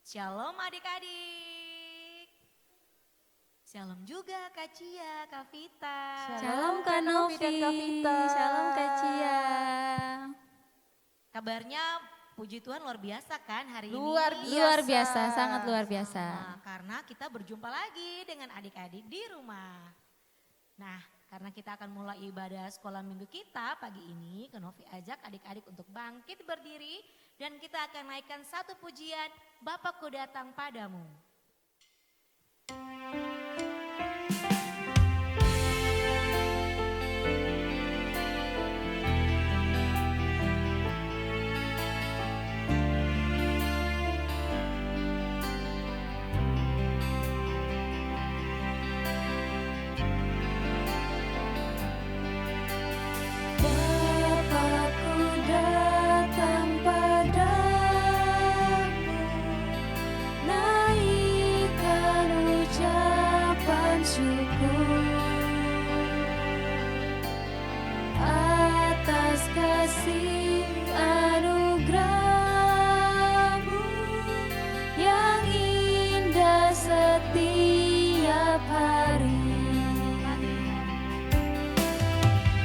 Shalom adik-adik. Shalom juga Kak Cia, Kak Vita. Shalom Kak Novi dan Kak Vita. Shalom Kak Cia. Kabarnya puji Tuhan luar biasa kan hari Luar ini? Luar biasa, sangat luar biasa. Nah, karena kita berjumpa lagi dengan adik-adik di rumah. Nah, karena kita akan mulai ibadah sekolah minggu kita pagi ini, Kak Novi ajak adik-adik untuk bangkit berdiri dan kita akan naikkan satu pujian, Bapakku datang padamu. Bapakku datang padamu, naikkan ucapan syukur atas kasih anugerah-Mu yang indah setiap hari.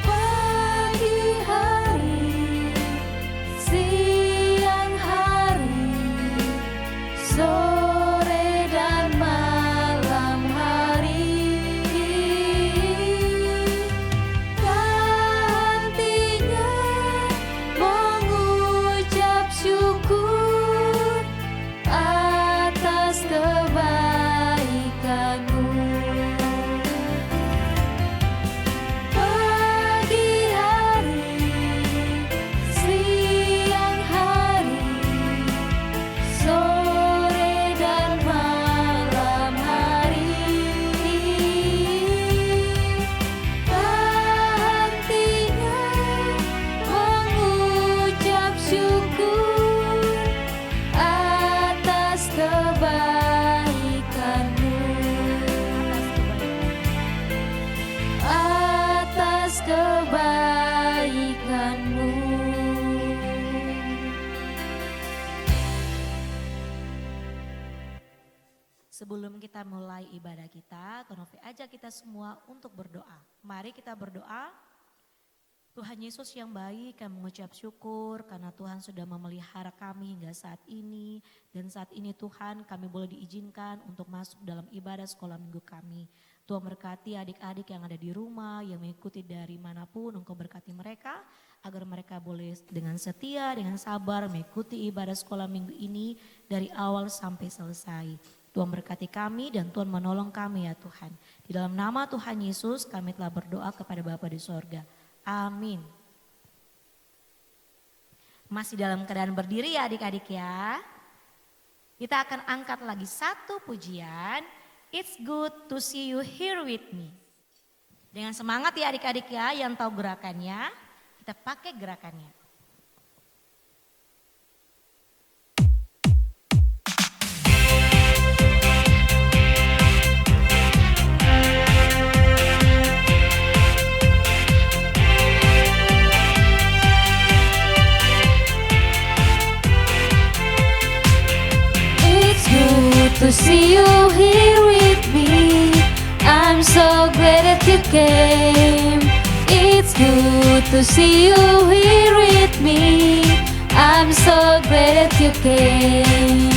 Pagi hari, siang hari, sore dan malam hari, tak hentinya mengucap syukur atas kebaikan-Mu. Pagi hari, siang hari, sore dan malam hari, tak hentinya mengucap syukur atas kebaikan-Mu. Atas kebaikan-Mu. Sebelum kita mulai ibadah kita, Kak Novi ajak kita semua untuk berdoa. Mari kita berdoa. Tuhan Yesus yang baik, kami mengucap syukur karena Tuhan sudah memelihara kami hingga saat ini. Dan saat ini Tuhan kami boleh diizinkan untuk masuk dalam ibadah sekolah minggu kami. Tuhan berkati adik-adik yang ada di rumah, yang mengikuti dari manapun, Engkau berkati mereka. Agar mereka boleh dengan setia, dengan sabar mengikuti ibadah sekolah minggu ini dari awal sampai selesai. Tuhan berkati kami dan Tuhan menolong kami ya Tuhan. Di dalam nama Tuhan Yesus kami telah berdoa kepada Bapa di sorga. Amin. Masih dalam keadaan berdiri ya adik-adik ya. Kita akan angkat lagi satu pujian. It's good to see you here with me. Dengan semangat ya adik-adik ya yang tahu gerakannya. Kita pakai gerakannya. It's good to see you here with me. I'm so glad that you came. It's good to see you here with me. I'm so glad that you came.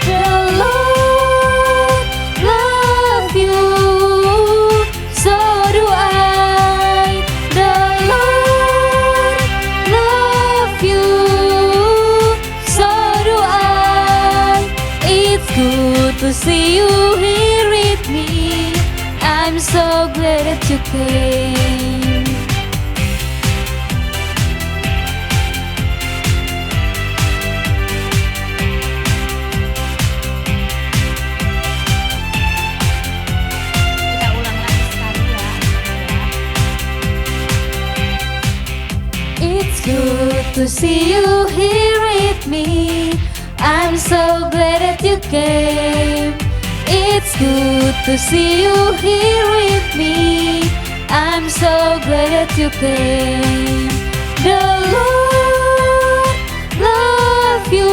The Lord love you, so do I. The Lord love you, so do I. It's good to see you here with me. I'm so glad that you came. Kita ulang lagi sekali ya. It's good to see you here with me. I'm so glad that you came. It's good to see you here with me. I'm so glad that you came. The Lord love you,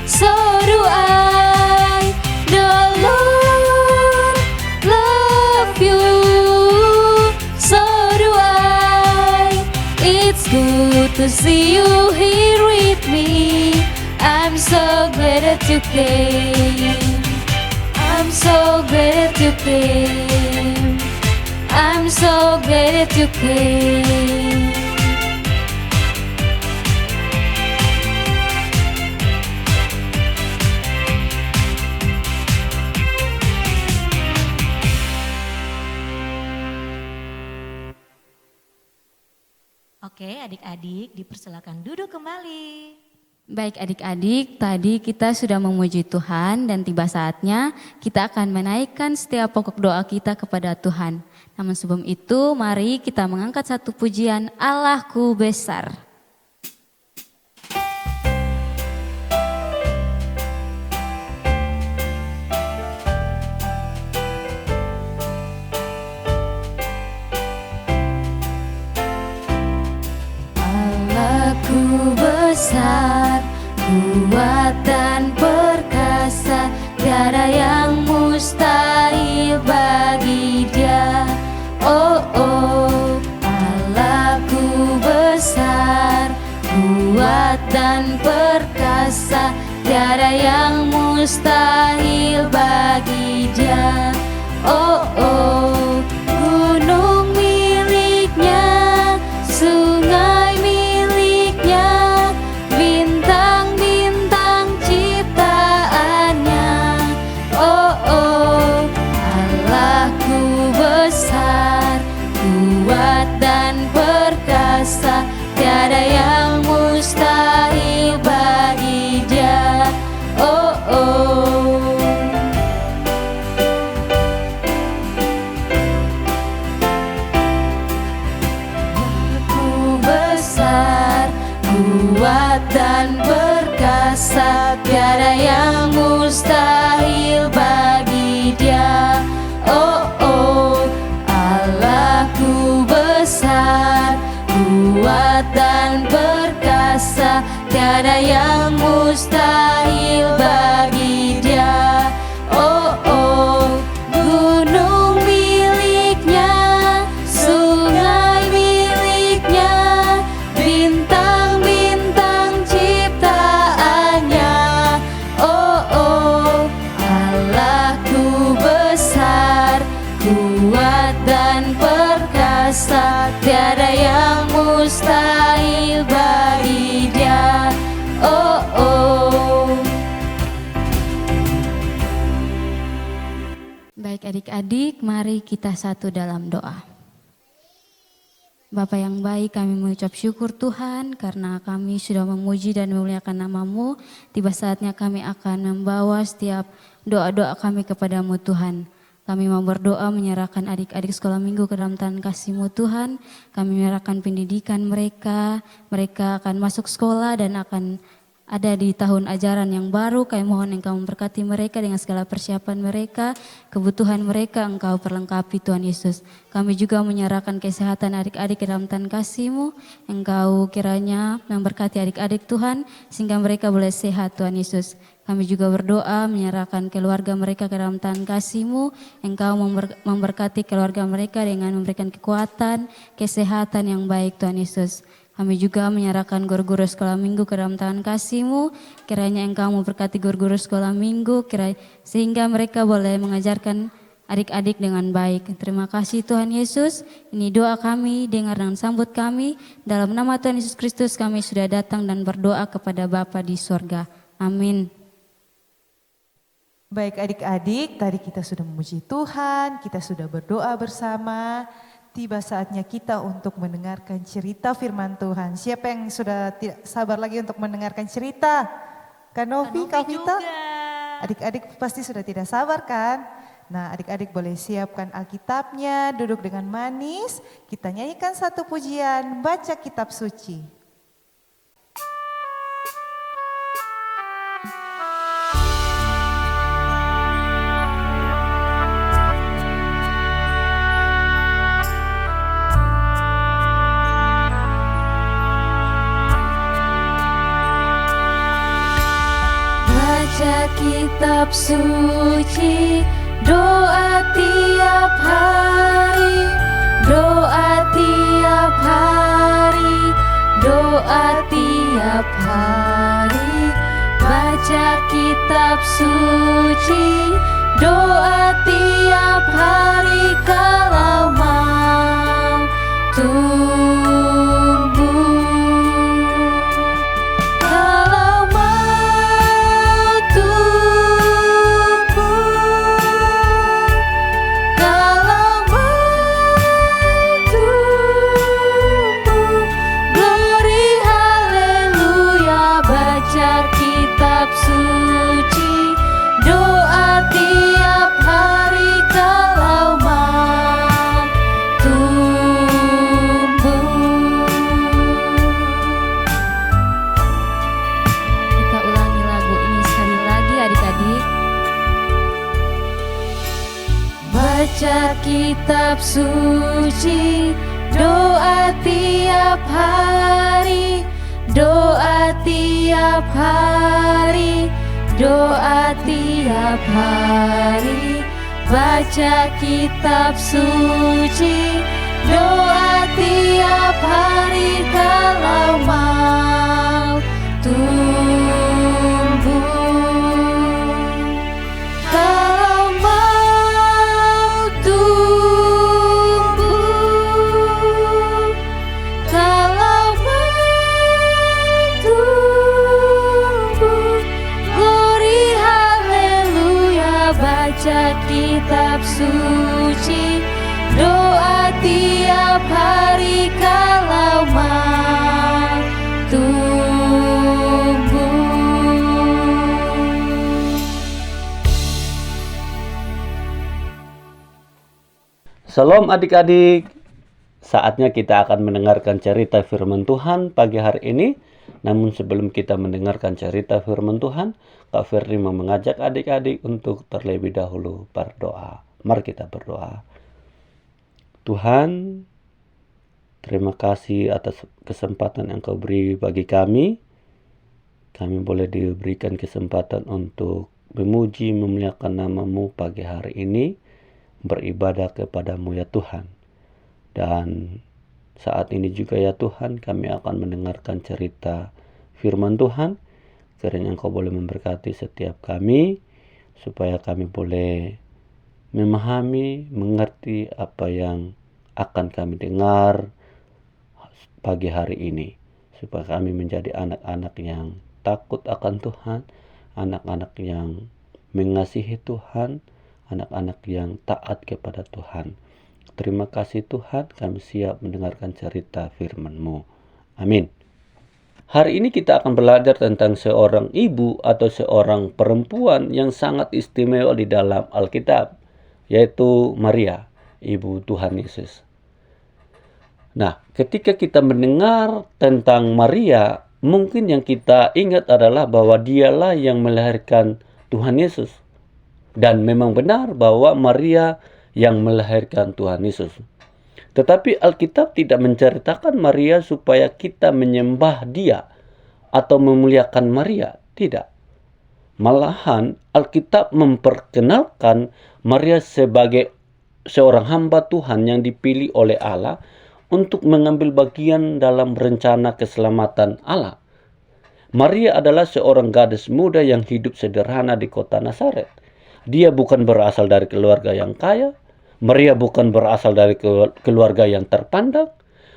so do I. The Lord love you, so do I. It's good to see you here with me. I'm so glad that you came. I'm so glad that you came. I'm so glad that you came. Oke, adik-adik dipersilakan duduk kembali. Baik adik-adik, tadi kita sudah memuji Tuhan dan tiba saatnya kita akan menaikkan setiap pokok doa kita kepada Tuhan. Namun sebelum itu mari kita mengangkat satu pujian, Allahku besar. Allahku besar, kuat dan perkasa, tiada yang mustahil bagi Dia. Oh oh, Allahku besar, kuat dan perkasa, tiada yang mustahil bagi Dia. Oh oh, gunung miliknya, sungai miliknya, bintang-bintang ciptaannya. Oh oh, Allahku besar, kuat dan perkasa, tiada yang mustahil bagi Dia. Oh oh, besar, kuat dan perkasa, tiada yang mustahil bagi Dia. Oh oh, Allahku besar, kuat dan perkasa, tiada yang mustahil bagi Dia. Oh oh, gunung miliknya, sungai miliknya, bintang-bintang ciptaannya. Oh oh, Allahku besar, kuat dan perkasa, tiada yang mustahil bagi Dia. Oh oh. Baik adik-adik, mari kita satu dalam doa. Bapa yang baik, kami mengucap syukur Tuhan karena kami sudah memuji dan memuliakan nama-Mu. Tiba saatnya kami akan membawa setiap doa-doa kami kepadamu Tuhan. Kami mau berdoa menyerahkan adik-adik sekolah minggu ke dalam tangan kasih-Mu Tuhan. Kami menyerahkan pendidikan mereka akan masuk sekolah dan akan ada di tahun ajaran yang baru. Kami mohon Engkau memberkati mereka dengan segala persiapan mereka, kebutuhan mereka Engkau perlengkapi Tuhan Yesus. Kami juga menyerahkan kesehatan adik-adik ke dalam tangan kasih-Mu. Engkau kiranya memberkati adik-adik Tuhan sehingga mereka boleh sehat Tuhan Yesus. Kami juga berdoa menyerahkan keluarga mereka ke dalam tangan kasih-Mu. Engkau memberkati keluarga mereka dengan memberikan kekuatan, kesehatan yang baik Tuhan Yesus. Kami juga menyerahkan guru-guru sekolah minggu ke dalam tangan kasih-Mu. Kiranya Engkau memberkati guru-guru sekolah minggu sehingga mereka boleh mengajarkan adik-adik dengan baik. Terima kasih Tuhan Yesus. Ini doa kami, dengar dan sambut kami. Dalam nama Tuhan Yesus Kristus kami sudah datang dan berdoa kepada Bapa di sorga. Amin. Baik adik-adik, tadi kita sudah memuji Tuhan, kita sudah berdoa bersama. Tiba saatnya kita untuk mendengarkan cerita firman Tuhan. Siapa yang sudah tidak sabar lagi untuk mendengarkan cerita? Kak Novi, Kak Vita? juga. Adik-adik pasti sudah tidak sabar kan? Nah, adik-adik boleh siapkan Alkitabnya, duduk dengan manis. Kita nyanyikan satu pujian, baca kitab suci. Baca kitab suci, doa tiap hari, doa tiap hari, doa tiap hari. Baca kitab suci, doa tiap hari kalau mau tumbuh. Kalau mau tumbuh, kalau mau tumbuh, glory haleluya. Baca kitab suci, doa tiap hari kalau mau tumbuh. Kita ulangi lagu ini sekali lagi adik-adik. Baca kitab suci, doa tiap hari, doa tiap hari, doa tiap hari. Baca kitab suci, doa tiap hari kalau mau tumbuh. Kalau mau tumbuh, kalau mau tumbuh, glory haleluya. Baca kitab suci, doa tiap hari kalau mau tumbuh. Shalom adik-adik, saatnya kita akan mendengarkan cerita firman Tuhan pagi hari ini. Namun sebelum kita mendengarkan cerita firman Tuhan, Kak Ferdi mau mengajak adik-adik untuk terlebih dahulu berdoa. Mari kita berdoa. Tuhan, terima kasih atas kesempatan yang Kau beri bagi kami. Kami boleh diberikan kesempatan untuk memuji, memuliakan nama-Mu pagi hari ini, beribadah kepada-Mu ya Tuhan. Dan saat ini juga ya Tuhan, kami akan mendengarkan cerita firman Tuhan. Kiranya Engkau boleh memberkati setiap kami, supaya kami boleh memahami, mengerti apa yang akan kami dengar pagi hari ini. Supaya kami menjadi anak-anak yang takut akan Tuhan, anak-anak yang mengasihi Tuhan, anak-anak yang taat kepada Tuhan. Terima kasih Tuhan, kami siap mendengarkan cerita firman-Mu. Amin. Hari ini kita akan belajar tentang seorang ibu atau seorang perempuan yang sangat istimewa di dalam Alkitab, yaitu Maria, ibu Tuhan Yesus. Nah, ketika kita mendengar tentang Maria, mungkin yang kita ingat adalah bahwa dialah yang melahirkan Tuhan Yesus. Dan memang benar bahwa Maria yang melahirkan Tuhan Yesus. Tetapi Alkitab tidak menceritakan Maria supaya kita menyembah dia atau memuliakan Maria. Tidak. Malahan Alkitab memperkenalkan Maria sebagai seorang hamba Tuhan yang dipilih oleh Allah untuk mengambil bagian dalam rencana keselamatan Allah. Maria adalah seorang gadis muda yang hidup sederhana di kota Nazaret. Dia bukan berasal dari keluarga yang kaya. Maria bukan berasal dari keluarga yang terpandang.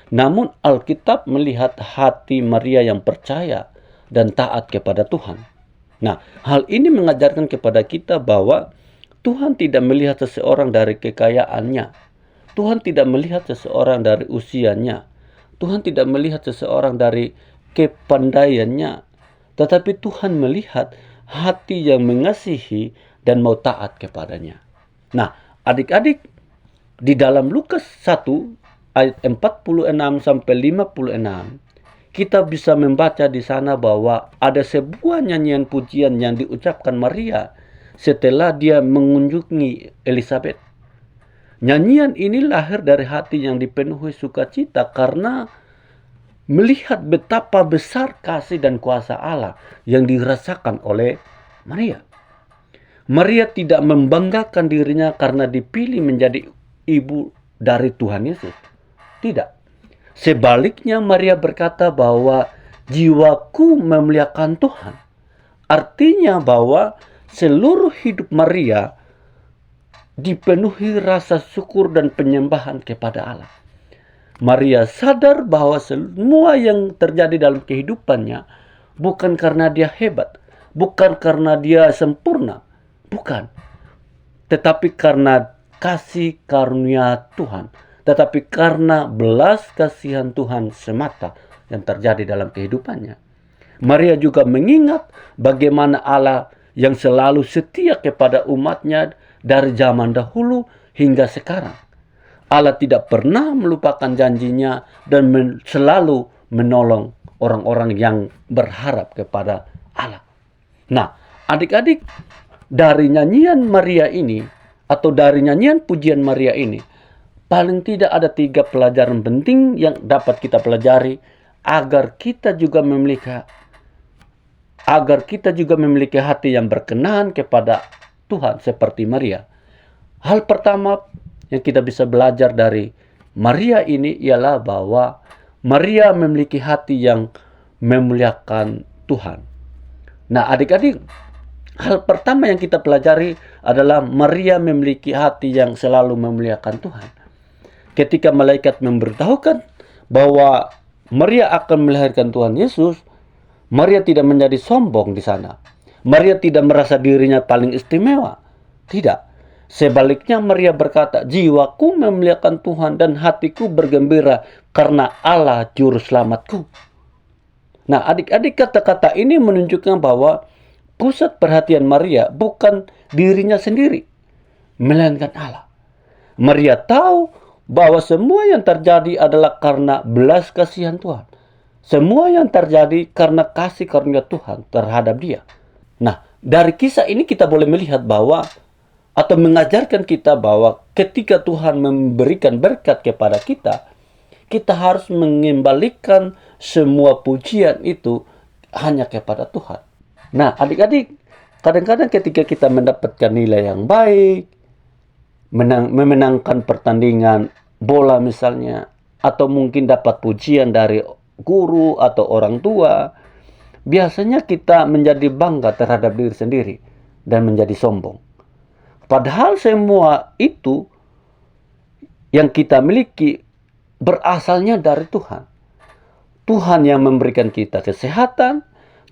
Namun Alkitab melihat hati Maria yang percaya dan taat kepada Tuhan. Nah, hal ini mengajarkan kepada kita bahwa Tuhan tidak melihat seseorang dari kekayaannya. Tuhan tidak melihat seseorang dari usianya. Tuhan tidak melihat seseorang dari kepandaiannya. Tetapi Tuhan melihat hati yang mengasihi dan mau taat kepadanya. Nah, adik-adik, di dalam Lukas 1 ayat 46 sampai 56, kita bisa membaca di sana bahwa ada sebuah nyanyian pujian yang diucapkan Maria setelah dia mengunjungi Elizabeth. Nyanyian ini lahir dari hati yang dipenuhi sukacita karena melihat betapa besar kasih dan kuasa Allah yang dirasakan oleh Maria. Maria tidak membanggakan dirinya karena dipilih menjadi ibu dari Tuhan Yesus. Tidak. Sebaliknya Maria berkata bahwa jiwaku memuliakan Tuhan. Artinya bahwa seluruh hidup Maria dipenuhi rasa syukur dan penyembahan kepada Allah. Maria sadar bahwa semua yang terjadi dalam kehidupannya bukan karena dia hebat, bukan karena dia sempurna, bukan. Tetapi karena kasih karunia Tuhan, tetapi karena belas kasihan Tuhan semata yang terjadi dalam kehidupannya. Maria juga mengingat bagaimana Allah yang selalu setia kepada umatnya dari zaman dahulu hingga sekarang. Allah tidak pernah melupakan janjinya dan selalu menolong orang-orang yang berharap kepada Allah. Nah, adik-adik, dari nyanyian Maria ini atau dari nyanyian pujian Maria ini, paling tidak ada 3 pelajaran penting yang dapat kita pelajari agar kita juga memiliki hati yang berkenan kepada Tuhan seperti Maria. Hal pertama yang kita bisa belajar dari Maria ini ialah bahwa Maria memiliki hati yang memuliakan Tuhan. Nah, adik-adik, hal pertama yang kita pelajari adalah Maria memiliki hati yang selalu memuliakan Tuhan. Ketika malaikat memberitahukan bahwa Maria akan melahirkan Tuhan Yesus, Maria tidak menjadi sombong di sana. Maria tidak merasa dirinya paling istimewa. Tidak. Sebaliknya Maria berkata, jiwaku memuliakan Tuhan dan hatiku bergembira karena Allah juru selamatku. Nah, adik-adik, kata-kata ini menunjukkan bahwa pusat perhatian Maria bukan dirinya sendiri, melainkan Allah. Maria tahu bahwa semua yang terjadi adalah karena belas kasihan Tuhan. Semua yang terjadi karena kasih karunia Tuhan terhadap dia. Nah, dari kisah ini kita boleh melihat bahwa atau mengajarkan kita bahwa ketika Tuhan memberikan berkat kepada kita, kita harus mengembalikan semua pujian itu hanya kepada Tuhan. Nah, adik-adik, kadang-kadang ketika kita mendapatkan nilai yang baik, memenangkan pertandingan bola misalnya, atau mungkin dapat pujian dari guru atau orang tua, biasanya kita menjadi bangga terhadap diri sendiri dan menjadi sombong. Padahal semua itu yang kita miliki berasalnya dari Tuhan. Tuhan yang memberikan kita kesehatan,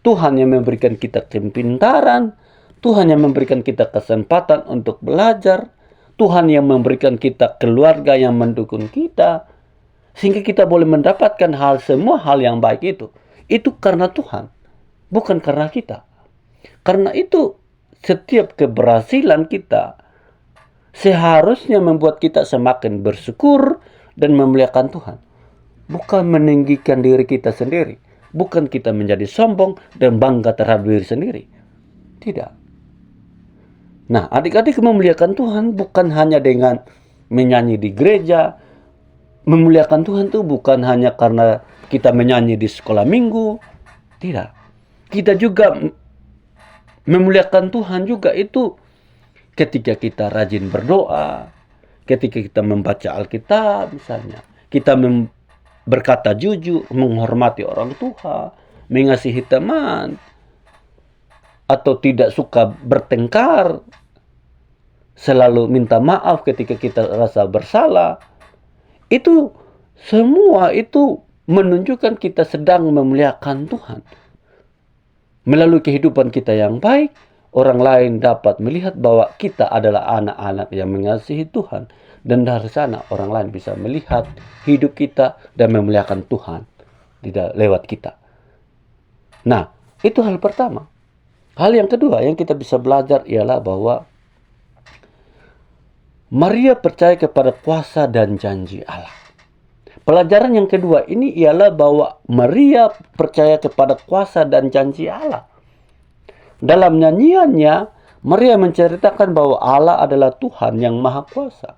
Tuhan yang memberikan kita kepintaran, Tuhan yang memberikan kita kesempatan untuk belajar, Tuhan yang memberikan kita keluarga yang mendukung kita, sehingga kita boleh mendapatkan semua hal yang baik itu. Itu karena Tuhan, bukan karena kita. Karena itu setiap keberhasilan kita seharusnya membuat kita semakin bersyukur dan memuliakan Tuhan. Bukan meninggikan diri kita sendiri. Bukan kita menjadi sombong dan bangga terhadap diri sendiri. Tidak. Nah, adik-adik, memuliakan Tuhan bukan hanya dengan menyanyi di gereja. Memuliakan Tuhan itu bukan hanya karena kita menyanyi di sekolah minggu. Tidak. Kita juga memuliakan Tuhan juga itu ketika kita rajin berdoa, ketika kita membaca Alkitab misalnya, kita berkata jujur, menghormati orang tua, mengasihi teman, atau tidak suka bertengkar, selalu minta maaf ketika kita rasa bersalah. Itu semua itu menunjukkan kita sedang memuliakan Tuhan. Melalui kehidupan kita yang baik, orang lain dapat melihat bahwa kita adalah anak-anak yang mengasihi Tuhan. Dan dari sana orang lain bisa melihat hidup kita dan memuliakan Tuhan lewat kita. Nah, itu hal pertama. Hal yang kedua yang kita bisa belajar ialah bahwa Maria percaya kepada kuasa dan janji Allah. Pelajaran yang kedua ini ialah bahwa Maria percaya kepada kuasa dan janji Allah. Dalam nyanyiannya, Maria menceritakan bahwa Allah adalah Tuhan yang Maha Kuasa,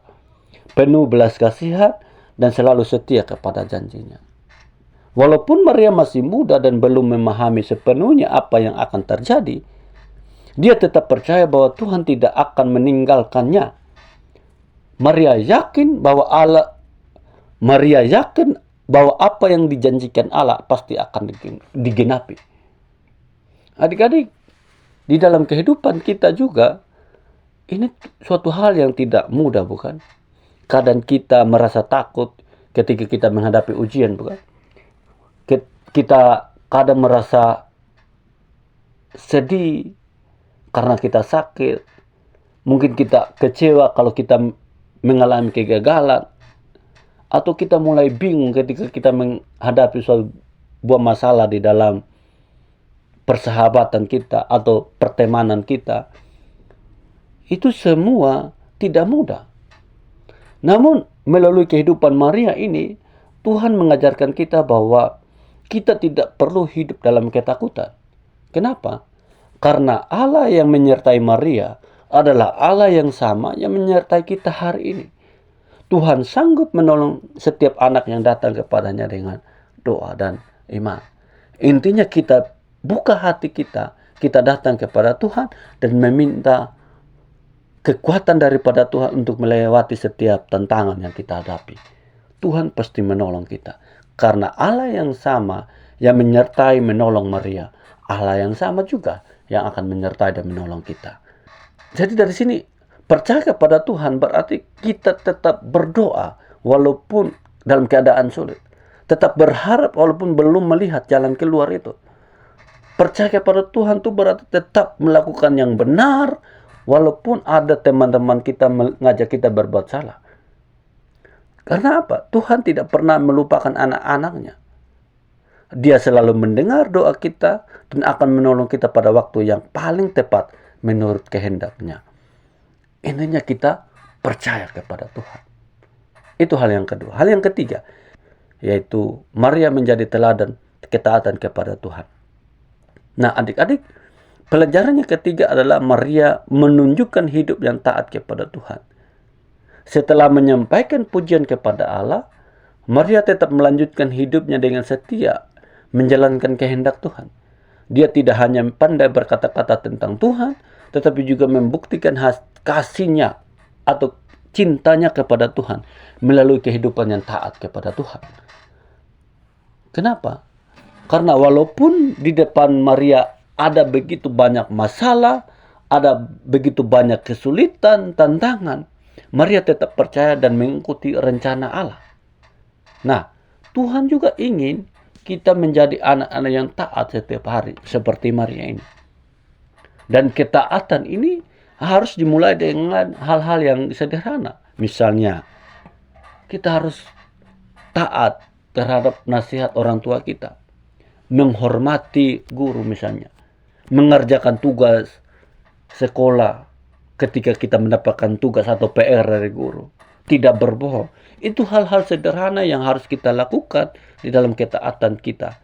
penuh belas kasihan dan selalu setia kepada janjinya. Walaupun Maria masih muda dan belum memahami sepenuhnya apa yang akan terjadi, dia tetap percaya bahwa Tuhan tidak akan meninggalkannya. Maria yakin bahwa apa yang dijanjikan Allah pasti akan digenapi. Adik-adik, di dalam kehidupan kita juga, ini suatu hal yang tidak mudah, bukan? Kadang kita merasa takut ketika kita menghadapi ujian, bukan? Kita kadang merasa sedih karena kita sakit. Mungkin kita kecewa kalau kita mengalami kegagalan. Atau kita mulai bingung ketika kita menghadapi sebuah masalah di dalam persahabatan kita atau pertemanan kita. Itu semua tidak mudah. Namun melalui kehidupan Maria ini, Tuhan mengajarkan kita bahwa kita tidak perlu hidup dalam ketakutan. Kenapa? Karena Allah yang menyertai Maria adalah Allah yang sama yang menyertai kita hari ini. Tuhan sanggup menolong setiap anak yang datang kepadanya dengan doa dan iman. Intinya kita buka hati kita datang kepada Tuhan dan meminta kekuatan daripada Tuhan untuk melewati setiap tantangan yang kita hadapi. Tuhan pasti menolong kita. Karena Allah yang sama yang menyertai menolong Maria, Allah yang sama juga yang akan menyertai dan menolong kita. Jadi dari sini, percaya kepada Tuhan berarti kita tetap berdoa walaupun dalam keadaan sulit. Tetap berharap walaupun belum melihat jalan keluar itu. Percaya kepada Tuhan itu berarti tetap melakukan yang benar walaupun ada teman-teman kita mengajak kita berbuat salah. Karena apa? Tuhan tidak pernah melupakan anak-anaknya. Dia selalu mendengar doa kita dan akan menolong kita pada waktu yang paling tepat menurut kehendaknya. Intinya kita percaya kepada Tuhan. Itu hal yang kedua. Hal yang ketiga, yaitu Maria menjadi teladan ketaatan kepada Tuhan. Nah, adik-adik, pelajaran yang ketiga adalah Maria menunjukkan hidup yang taat kepada Tuhan. Setelah menyampaikan pujian kepada Allah, Maria tetap melanjutkan hidupnya dengan setia menjalankan kehendak Tuhan. Dia tidak hanya pandai berkata-kata tentang Tuhan, tetapi juga membuktikan kasihnya atau cintanya kepada Tuhan melalui kehidupan yang taat kepada Tuhan. Kenapa? Karena walaupun di depan Maria ada begitu banyak masalah, ada begitu banyak kesulitan, tantangan, Maria tetap percaya dan mengikuti rencana Allah. Nah, Tuhan juga ingin kita menjadi anak-anak yang taat setiap hari, seperti Maria ini. Dan ketaatan ini harus dimulai dengan hal-hal yang sederhana. Misalnya, kita harus taat terhadap nasihat orang tua kita. Menghormati guru misalnya. Mengerjakan tugas sekolah ketika kita mendapatkan tugas atau PR dari guru. Tidak berbohong. Itu hal-hal sederhana yang harus kita lakukan di dalam ketaatan kita.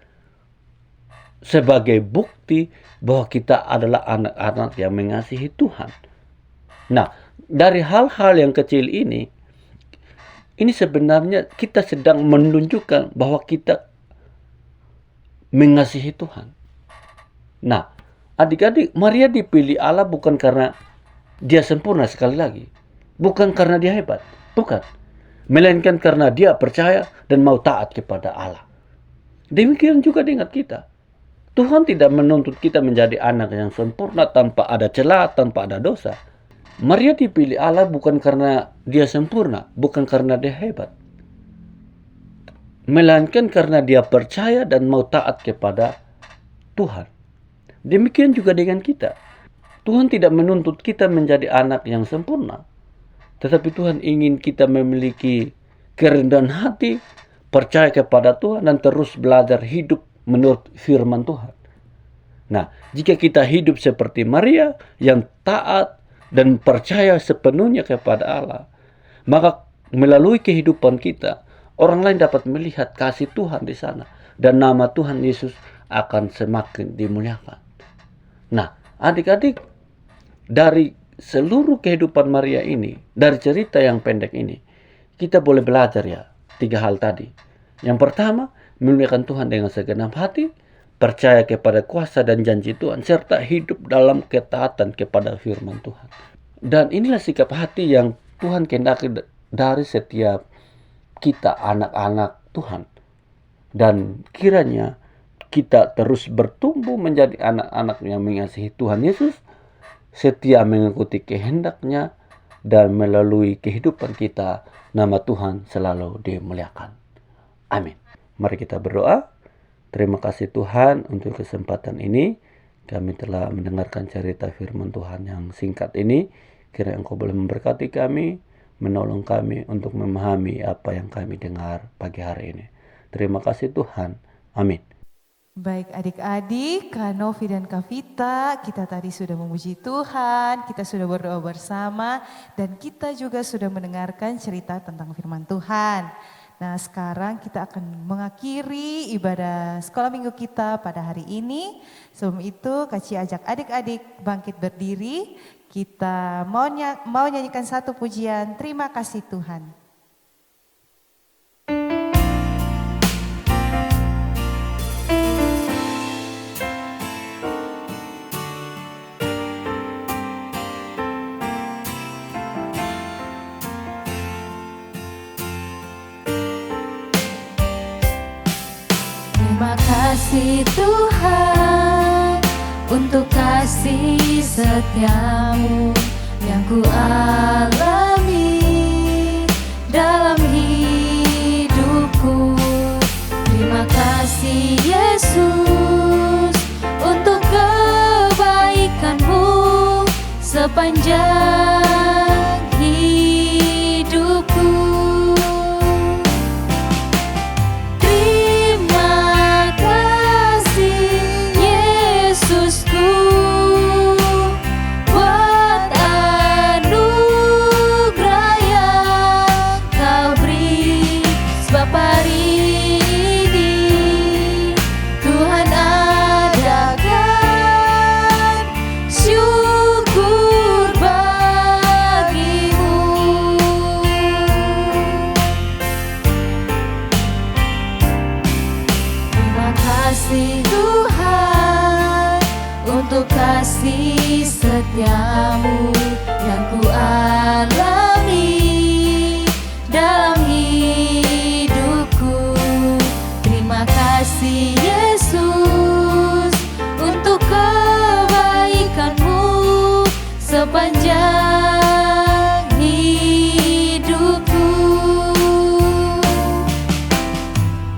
Sebagai bukti bahwa kita adalah anak-anak yang mengasihi Tuhan. Nah, dari hal-hal yang kecil ini sebenarnya kita sedang menunjukkan bahwa kita mengasihi Tuhan. Nah, adik-adik, Maria dipilih Allah bukan karena dia sempurna, sekali lagi. Bukan karena dia hebat. Bukan. Melainkan karena dia percaya dan mau taat kepada Allah. Demikian juga dengan kita. Tuhan tidak menuntut kita menjadi anak yang sempurna tanpa ada celah, tanpa ada dosa. Maria dipilih Allah bukan karena dia sempurna, bukan karena dia hebat. Melainkan karena dia percaya dan mau taat kepada Tuhan. Demikian juga dengan kita. Tuhan tidak menuntut kita menjadi anak yang sempurna, tetapi Tuhan ingin kita memiliki kerendahan hati, percaya kepada Tuhan, dan terus belajar hidup menurut firman Tuhan. Nah, jika kita hidup seperti Maria yang taat dan percaya sepenuhnya kepada Allah, maka melalui kehidupan kita, orang lain dapat melihat kasih Tuhan di sana, dan nama Tuhan Yesus akan semakin dimuliakan. Nah, adik-adik, dari seluruh kehidupan Maria ini, dari cerita yang pendek ini, kita boleh belajar ya 3 hal tadi. Yang pertama, memuliakan Tuhan dengan segenap hati, percaya kepada kuasa dan janji Tuhan, serta hidup dalam ketaatan kepada firman Tuhan. Dan inilah sikap hati yang Tuhan kehendaki dari setiap kita anak-anak Tuhan. Dan kiranya kita terus bertumbuh menjadi anak-anak yang mengasihi Tuhan Yesus, setia mengikuti kehendaknya, dan melalui kehidupan kita nama Tuhan selalu dimuliakan. Amin. Mari kita berdoa. Terima kasih Tuhan untuk kesempatan ini. Kami telah mendengarkan cerita firman Tuhan yang singkat ini. Kiranya Engkau boleh memberkati kami, menolong kami untuk memahami apa yang kami dengar pagi hari ini. Terima kasih Tuhan. Amin. Baik adik-adik, Kak Novi dan Kak Vita, kita tadi sudah memuji Tuhan, kita sudah berdoa bersama, dan kita juga sudah mendengarkan cerita tentang firman Tuhan. Nah sekarang kita akan mengakhiri ibadah sekolah minggu kita pada hari ini. Sebelum itu Kak Cia ajak adik-adik bangkit berdiri, kita mau nyanyikan satu pujian, terima kasih Tuhan. Terima kasih Tuhan untuk kasih setiamu yang ku alami dalam hidupku. Terima kasih Yesus untuk kebaikanmu sepanjang hidupku. Kasih setiamu yang ku alami dalam hidupku. Terima kasih Yesus untuk kebaikanmu sepanjang hidupku.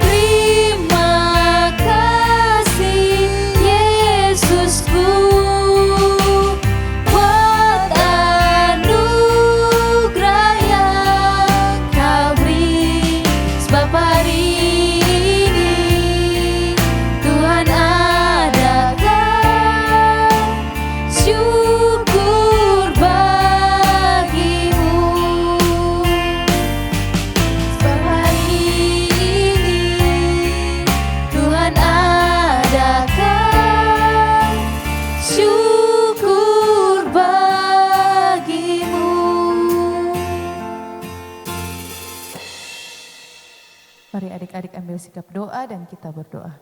Terima kasih Yesusku. Mari adik-adik ambil sikap doa dan kita berdoa.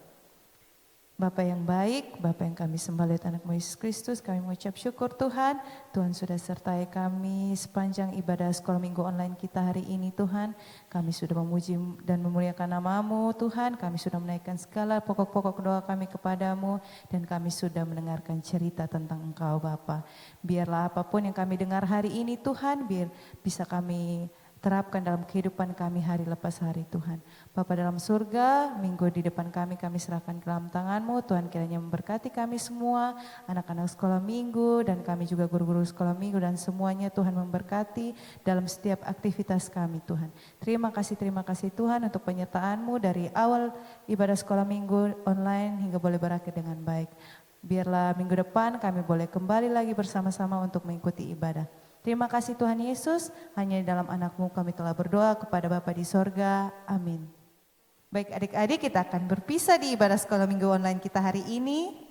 Bapa yang baik, Bapa yang kami sembah lihat anak-Mu Yesus Kristus, kami mengucap syukur Tuhan. Tuhan sudah sertai kami sepanjang ibadah sekolah minggu online kita hari ini Tuhan. Kami sudah memuji dan memuliakan nama-Mu Tuhan. Kami sudah menaikkan segala pokok-pokok doa kami kepadamu. Dan kami sudah mendengarkan cerita tentang Engkau Bapa. Biarlah apapun yang kami dengar hari ini Tuhan, biar bisa kami terapkan dalam kehidupan kami hari lepas hari Tuhan. Bapa dalam surga, minggu di depan kami serahkan ke dalam tangan-Mu. Tuhan kiranya memberkati kami semua, anak-anak sekolah minggu dan kami juga guru-guru sekolah minggu dan semuanya Tuhan memberkati dalam setiap aktivitas kami Tuhan. Terima kasih Tuhan untuk penyertaan-Mu dari awal ibadah sekolah minggu online hingga boleh berakhir dengan baik. Biarlah minggu depan kami boleh kembali lagi bersama-sama untuk mengikuti ibadah. Terima kasih Tuhan Yesus, hanya di dalam anak-Mu kami telah berdoa kepada Bapa di sorga. Amin. Baik adik-adik, kita akan berpisah di ibadah sekolah minggu online kita hari ini.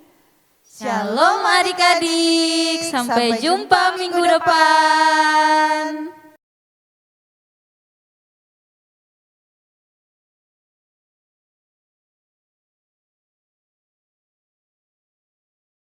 Shalom adik-adik, sampai jumpa minggu depan.